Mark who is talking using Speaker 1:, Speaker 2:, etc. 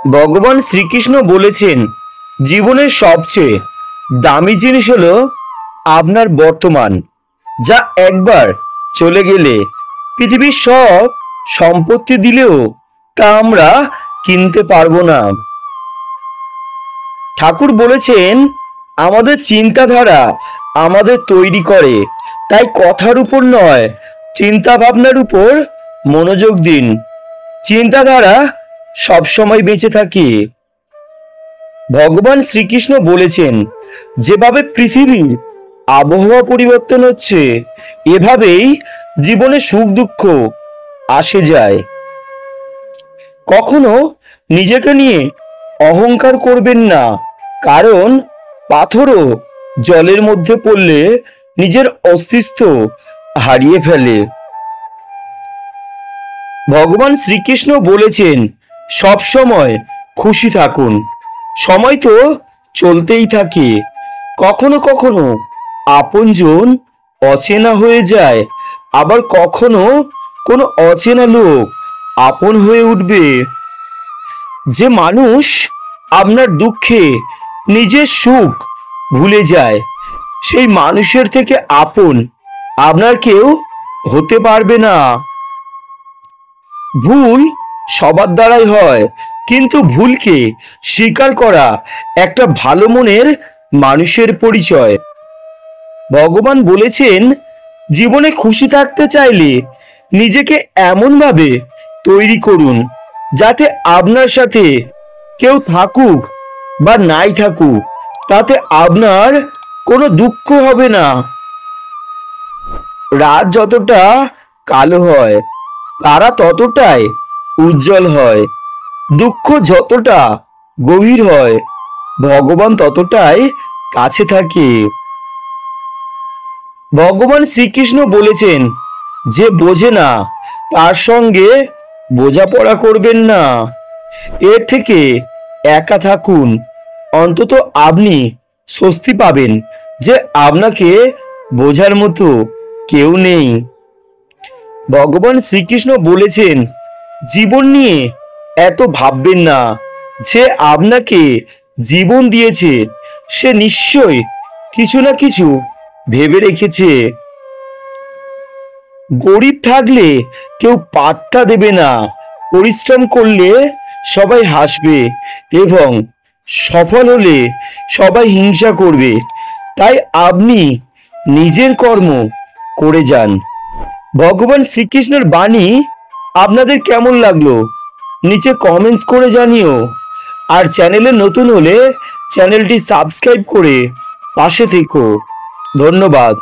Speaker 1: ভগবান শ্রীকৃষ্ণ বলেছেন, জীবনের সবচেয়ে দামি জিনিস হলো আপনার বর্তমান, যা একবার চলে গেলে পৃথিবীর সব সম্পত্তি দিলেও তা আমরা কিনতে পারবো না। ঠাকুর বলেছেন, আমাদের চিন্তাধারা আমাদের তৈরি করে, তাই কথার উপর নয়, চিন্তা ভাবনার উপর মনোযোগ দিন। চিন্তাধারা সবসময় বেঁচে থাকে। ভগবান শ্রীকৃষ্ণ বলেছেন, যেভাবে পৃথিবীর আবহাওয়া পরিবর্তন হচ্ছে, এভাবেই জীবনে সুখ দুঃখ আসে যায়। কখনো নিজেকে নিয়ে অহংকার করবেন না, কারণ পাথরও জলের মধ্যে পড়লে নিজের অস্তিত্ব হারিয়ে ফেলে। ভগবান শ্রীকৃষ্ণ বলেছেন, সব সময় খুশি থাকুন। সময় তো চলতেই থাকে। কখনো কখনো আপনজন অচেনা হয়ে যায়, আবার কখনো কোনো অচেনা লোক আপন হয়ে উঠবে। যে মানুষ আপনার দুঃখে নিজের সুখ ভুলে যায়, সেই মানুষের থেকে আপন আপনার কেউ হতে পারবে না। ভুল সবার দ্বারাই হয়, কিন্তু ভুলকে স্বীকার করা একটা ভালো মনের মানুষের পরিচয়। ভগবান বলেছেন, জীবনে খুশি থাকতে চাইলে নিজেকে এমনভাবে তৈরি করুন যাতে আপনার সাথে কেউ থাকুক বা নাই থাকুক, তাতে আপনার কোনো দুঃখ হবে না। রাত যতটা কালো হয়, তারা ততটাই উজ্জ্বল হয়। দুঃখ যতটা গভীর হয়, ভগবান ততটাই কাছে থাকে। ভগবান শ্রীকৃষ্ণ বলেছেন, যে বোঝে না তার সঙ্গে বোঝাপড়া করবেন না। এর থেকে একা থাকুন, অন্তত আপনি স্বস্তি পাবেন যে আপনাকে বোঝার মতো কেউ নেই। ভগবান শ্রীকৃষ্ণ বলেছেন, জীবন নিয়ে এত ভাববেন না। যে আপনাকে জীবন দিয়েছে সে নিশ্চয় কিছু না কিছু ভেবে রেখেছে। গরিব থাকলে কেউ পাত্তা দেবে না, পরিশ্রম করলে সবাই হাসবে এবং সফল হলে সবাই হিংসা করবে। তাই আপনি নিজের কর্ম করে যান। ভগবান শ্রীকৃষ্ণের বাণী আপনাদের কেমন লাগলো নিচে কমেন্টস করে জানিও। আর চ্যানেলে নতুন হলে চ্যানেলটি সাবস্ক্রাইব করে পাশে থেকো। ধন্যবাদ।